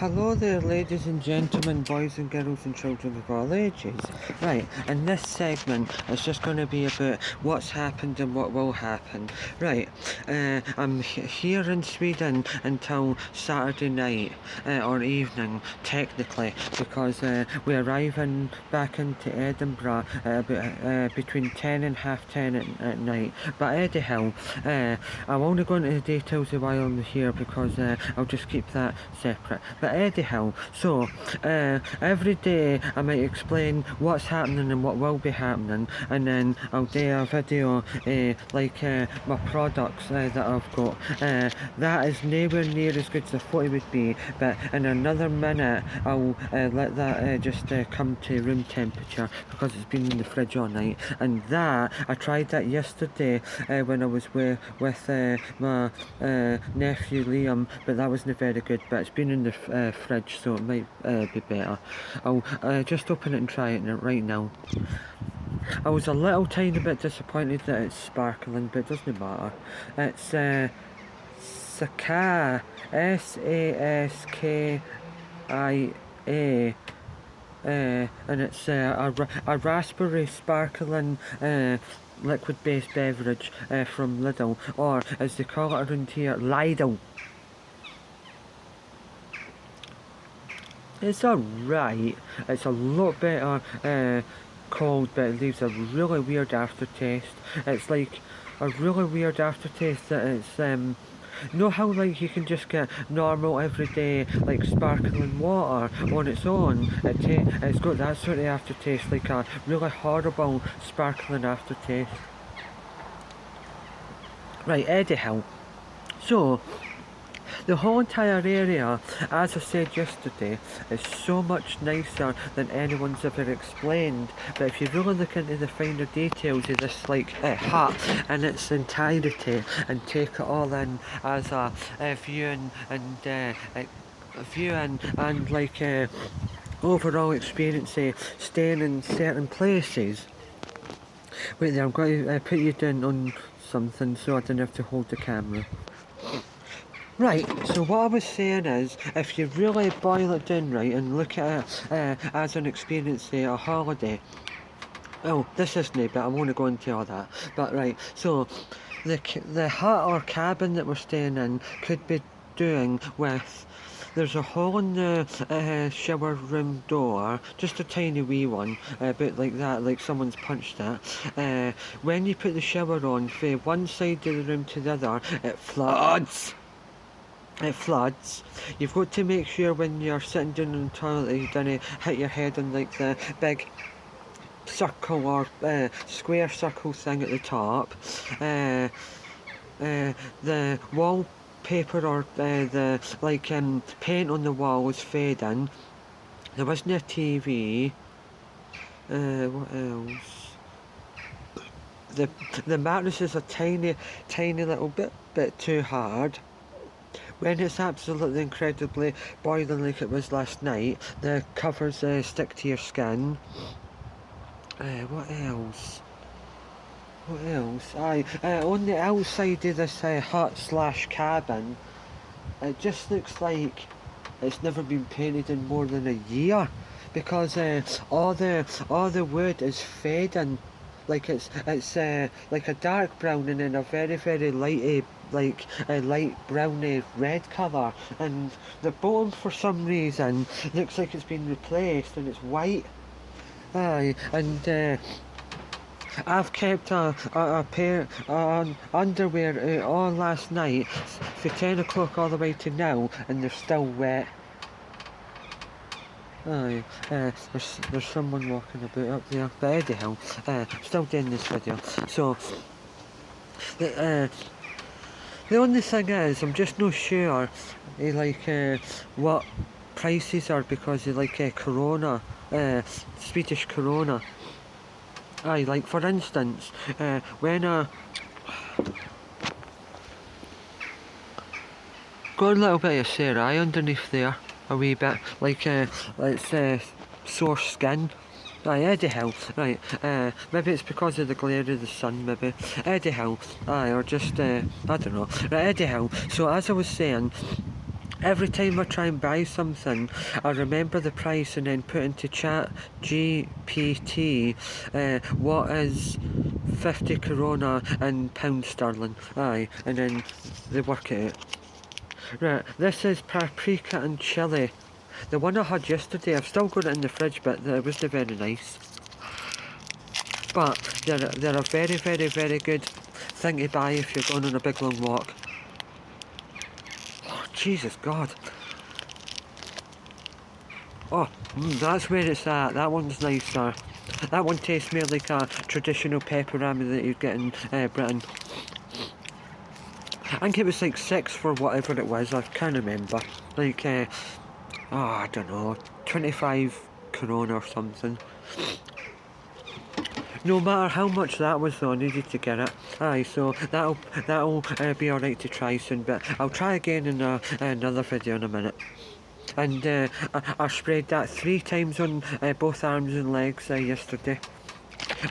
Hello there, ladies and gentlemen, boys and girls and children of all ages. Right, and this segment is just going to be about what's happened and what will happen. Right, I'm here in Sweden until Saturday night, or evening, technically, because we're arriving back into Edinburgh between 10 and half 10 at night. But anyhow, I'm only going into the details while I'm here because I'll just keep that separate. But anyhow, so every day I might explain what's happening and what will be happening, and then I'll do a video like my products that I've got. That is nowhere near as good as I thought it would be, but in another minute I'll let that just come to room temperature because it's been in the fridge all night. And that, I tried that yesterday when I was with my nephew Liam, but that wasn't very good, but it's been in the fridge, so it might be better. I'll just open it and try it right now. I was a little tiny bit disappointed that it's sparkling, but it doesn't matter. It's Saskaya, Saskaya, and it's a raspberry sparkling liquid-based beverage from Lidl, or as they call it around here, Lidl. It's alright. It's a lot better cold, but it leaves a really weird aftertaste. It's like a really weird aftertaste that it's you know how like you can just get normal everyday like sparkling water on its own? It's got that sort of aftertaste, like a really horrible sparkling aftertaste. Right, anyhow, so the whole entire area, as I said yesterday, is so much nicer than anyone's ever explained. But if you really look into the finer details of this like hut in its entirety and take it all in as a view and like overall experience staying in certain places. Wait there, I'm going to put you down on something so I don't have to hold the camera. Right, so what I was saying is, if you really boil it down right and look at it as an experience, say a holiday. Oh, this isn't it, but I won't go into all that. But right, so the hut or cabin that we're staying in could be doing with. There's a hole in the shower room door, just a tiny wee one, a bit like that, like someone's punched it. When you put the shower on, from one side of the room to the other, it floods. It floods. You've got to make sure when you're sitting down in the toilet that you don't hit your head on like the big circle or square circle thing at the top. The wallpaper or the like paint on the wall is fading. There wasn't a TV. What else? The mattress is a tiny little bit too hard. When it's absolutely incredibly boiling like it was last night, the covers stick to your skin. What else? What else? On the outside of this hut slash cabin, it just looks like it's never been painted in more than a year, because all the wood is fading. Like it's like a dark brown and then a very light like a light browny red colour, and the bottom for some reason looks like it's been replaced and it's white. Aye, and I've kept a pair of underwear all last night for 10 o'clock all the way to now, and they're still wet. Aye, there's someone walking about up there, but anyhow, still doing this video. So, the only thing is, I'm just not sure, what prices are because of Corona, Swedish Corona. Aye, like for instance, when got a little bit of sore eye underneath there, a wee bit, like it's sore skin. Aye, anyhow, right, maybe it's because of the glare of the sun, maybe. Anyhow, aye, or just, I don't know. Right, anyhow, so as I was saying, every time I try and buy something, I remember the price and then put into chat GPT what is 50 krona in pound sterling. Aye, and then they work it out. Right, this is paprika and chilli. The one I had yesterday, I've still got it in the fridge, but it wasn't very nice. But they're a very, very, very good thing to buy if you're going on a big long walk. Oh, Jesus God. Oh, that's where it's at. That one's nicer. That one tastes more like a traditional pepperami that you get in Britain. I think it was like 6 for whatever it was, I can't remember. Like, I don't know, 25 krona or something. No matter how much that was though, I needed to get it. Aye, so that'll be alright to try soon, but I'll try again in another video in a minute. And I sprayed that 3 times on both arms and legs yesterday.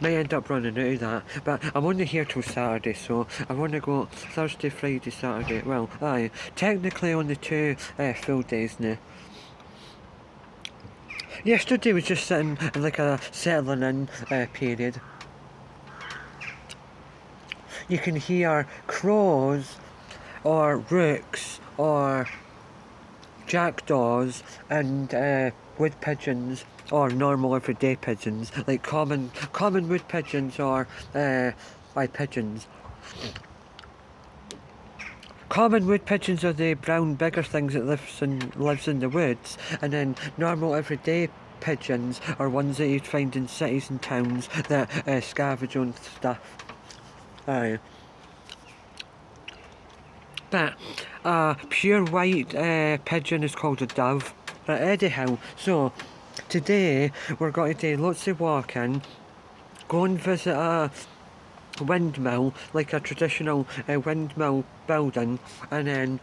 Might end up running out of that, but I'm only here till Saturday, so I want to go Thursday, Friday, Saturday. Well, aye, technically only 2 full days now. Yesterday was just sitting in like a settling in period. You can hear crows or rooks or jackdaws and wood pigeons or normal everyday pigeons, like common wood pigeons or pigeons. Common wood pigeons are the brown bigger things that lives in the woods, and then normal everyday pigeons are ones that you'd find in cities and towns that scavenge on stuff. Aye. But pure white pigeon is called a dove. But anyhow, so today we're going to do lots of walking, go and visit a windmill, like a traditional windmill building, and then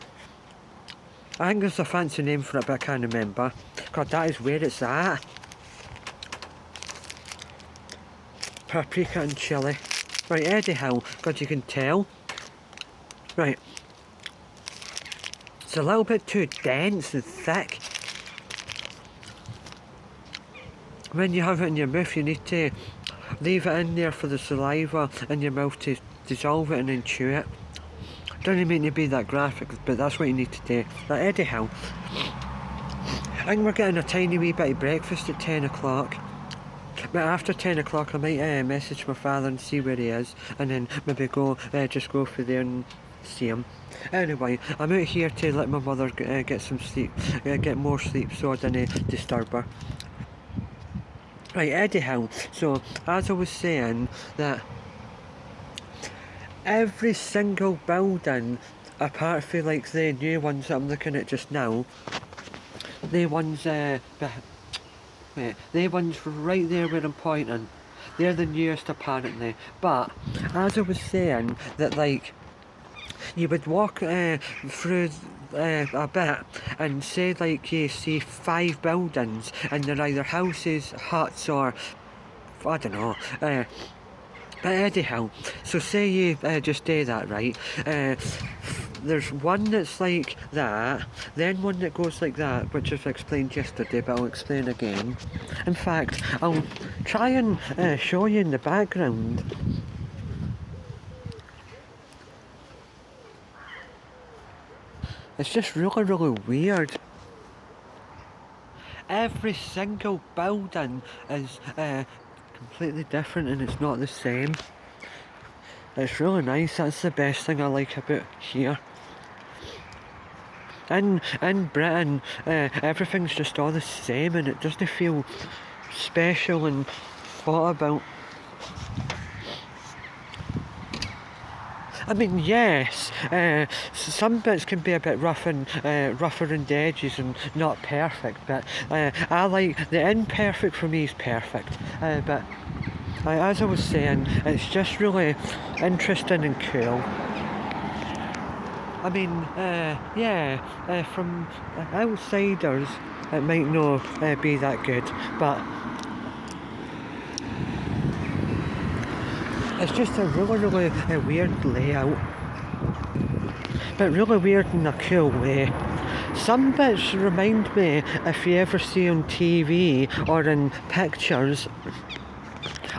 I think there's a fancy name for it but I can't remember. God, that is where it's at. Paprika and chilli. Right, anyhow, God, you can tell. Right. It's a little bit too dense and thick. When you have it in your mouth, you need to leave it in there for the saliva in your mouth to dissolve it and then chew it. Doesn't mean to be that graphic, but that's what you need to do. But anyhow, I think we're getting a tiny wee bit of breakfast at 10 o'clock. But after 10 o'clock I might message my father and see where he is, and then maybe just go for there and see him. Anyway, I'm out here to let my mother get some sleep, get more sleep so I don't disturb her. Right, anyhow, so as I was saying, that every single building, apart from like the new ones that I'm looking at just now, the ones right there where I'm pointing, they're the newest apparently. But as I was saying, that like you would walk through a bit and say like you see 5 buildings and they're either houses, huts or I don't know. But anyhow, so say you just do that, right? There's one that's like that, then one that goes like that, which I've explained yesterday, but I'll explain again. In fact, I'll try and show you in the background. It's just really, really weird. Every single building is completely different and it's not the same. It's really nice. That's the best thing I like about here. In Britain, everything's just all the same and it doesn't feel special and thought about. I mean, yes, some bits can be a bit rougher around the edges and not perfect, but I like the imperfect for me is perfect. But as I was saying, it's just really interesting and cool. I mean, from outsiders, it might not be that good, but it's just a really, really weird layout, but really weird in a cool way. some bits remind me, if you ever see on TV or in pictures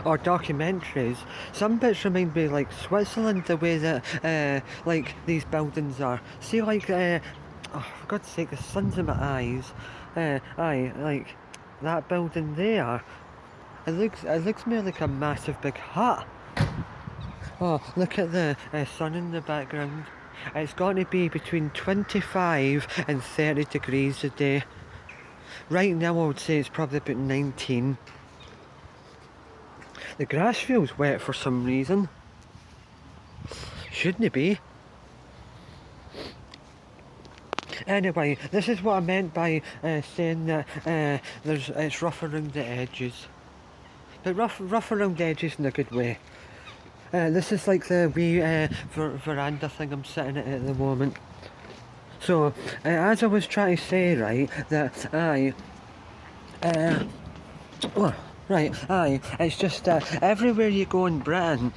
or documentaries, some bits remind me like Switzerland, the way that like these buildings are. See, like oh, for God's sake, the sun's in my eyes. Aye, like that building there. It looks more like a massive big hut. Oh, look at the sun in the background. It's got to be between 25 and 30 degrees a day. Right now I would say it's probably about 19. The grass feels wet for some reason. Shouldn't it be? Anyway, this is what I meant by saying that it's rough around the edges. But rough around the edges in a good way. This is like the wee veranda thing I'm sitting at the moment. So, as I was trying to say, right, that it's just that everywhere you go in Britain,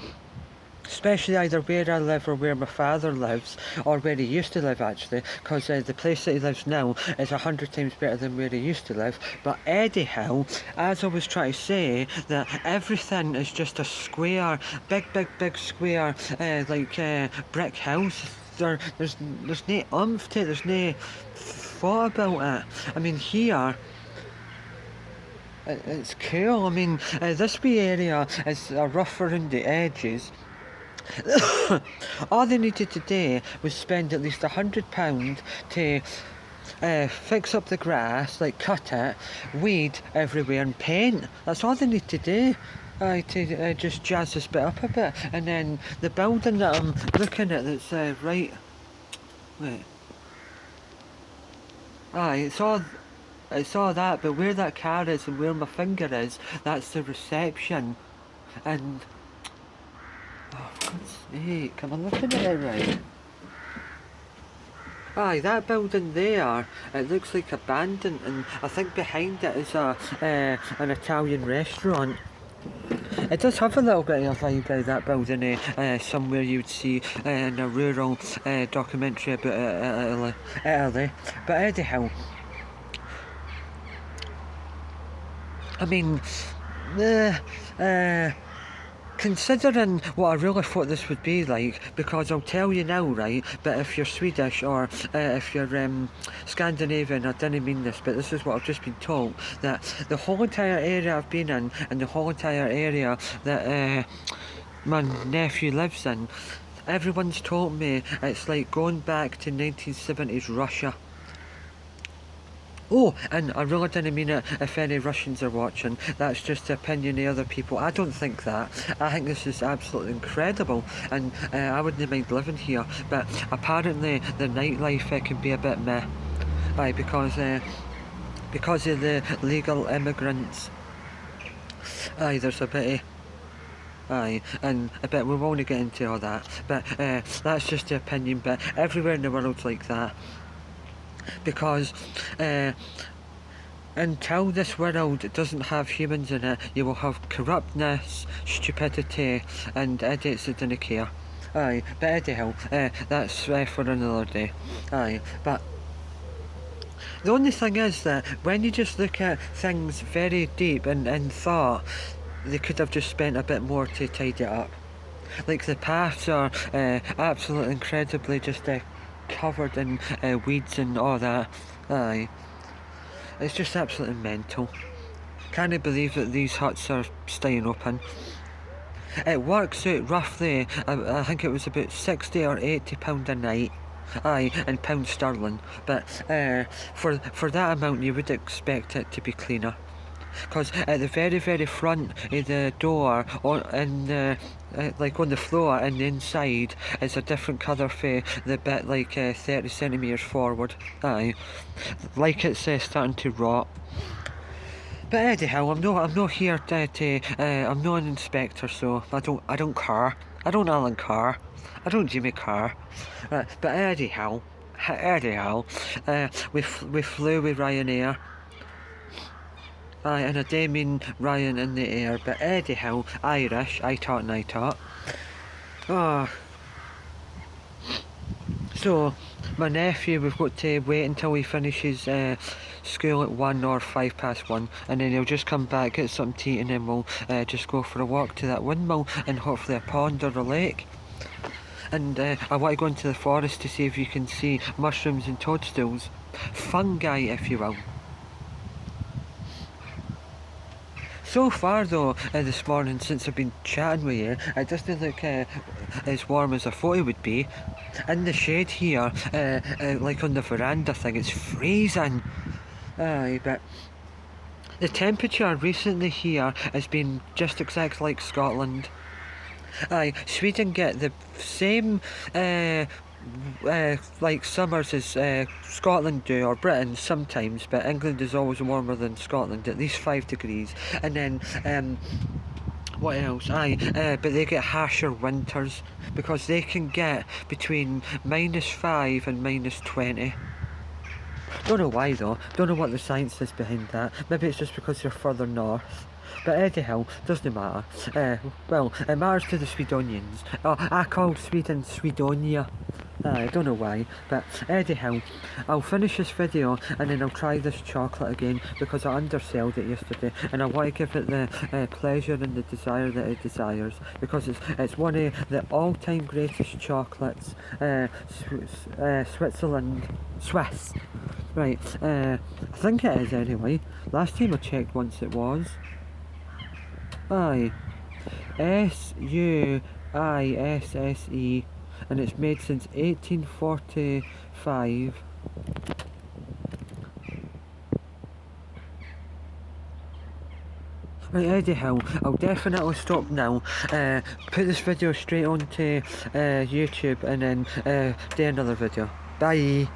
especially either where I live or where my father lives, or where he used to live actually, because the place that he lives now is 100 times better than where he used to live. But anyhow, as I was trying to say, that everything is just a square, big square, brick house. There's no oomph to it, there's no thought about it. I mean, here, it's cool. I mean, this wee area is rough around the edges. All they needed to do was spend at least £100 to fix up the grass, like cut it, weed everywhere and paint. That's all they need to do. To just jazz this bit up a bit. And then the building that I'm looking at, that's right, wait, it's all that, but where that car is and where my finger is, that's the reception. And oh, for God's sake, am I looking at it right? Aye, that building there, it looks like abandoned, and I think behind it is an Italian restaurant. It does have a little bit of a vibe, that building, somewhere you would see in a rural documentary about Italy. But anyhow, I mean, considering what I really thought this would be like, because I'll tell you now, right, but if you're Swedish or if you're Scandinavian, I didn't mean this, but this is what I've just been told, that the whole entire area I've been in, and the whole entire area that my nephew lives in, everyone's told me it's like going back to 1970s Russia. Oh, and I really didn't mean it if any Russians are watching. That's just the opinion of other people. I don't think that. I think this is absolutely incredible, and I wouldn't mind living here. But apparently the nightlife can be a bit meh. Aye, because of the legal immigrants. Aye, there's a bit of... Aye, and a bit, we won't get into all that. But that's just the opinion, but everywhere in the world's like that. Because until this world doesn't have humans in it, you will have corruptness, stupidity, and idiots that don't care. Aye, but anyhow, that's for another day. Aye, but the only thing is that when you just look at things very deep and thought, they could have just spent a bit more to tidy it up. Like the paths are absolutely incredibly just covered in weeds and all that. Aye, it's just absolutely mental. Can't believe that these huts are staying open. It works out roughly, I think it was about £60 or £80 a night. Aye, in pound sterling. But for that amount you would expect it to be cleaner. Because at the very front of the door, like on the floor and the inside, is a different colour for the bit like 30 centimetres forward. Aye, like it's starting to rot. But anyhow, I'm not here to I'm not an inspector, so I don't care. I don't Alan Carr. I don't Jimmy Carr. Right, but anyhow, we flew with Ryanair. Aye, and I do mean Ryan in the air, but anyhow, Irish, I taught. Oh. So, my nephew, we've got to wait until he finishes school at 1 or 1:05, and then he'll just come back, get something to eat, and then we'll just go for a walk to that windmill and hopefully a pond or a lake. And I want to go into the forest to see if you can see mushrooms and toadstools. Fungi, if you will. So far though, this morning, since I've been chatting with you, it doesn't look as warm as I thought it would be. In the shade here, like on the veranda thing, it's freezing. Aye, but the temperature recently here has been just exactly like Scotland. Aye, Sweden get the same like summers as Scotland do, or Britain sometimes, but England is always warmer than Scotland, at least 5 degrees. And then what else? Aye, but they get harsher winters because they can get between -5 and -20. Don't know why though, don't know what the science is behind that. Maybe it's just because they're further north. But anyhow, doesn't matter. Well, it matters to the Swedonians. Oh, I called Sweden Swedonia. I don't know why, but anyhow, I'll finish this video and then I'll try this chocolate again because I undersold it yesterday, and I want to give it the pleasure and the desire that it desires, because it's one of the all-time greatest chocolates. Switzerland, Swiss. Right, I think it is anyway. Last time I checked once it was. Aye. SUISSE, and it's made since 1845. Right, anyhow, I'll definitely stop now, put this video straight onto YouTube, and then do another video. Bye!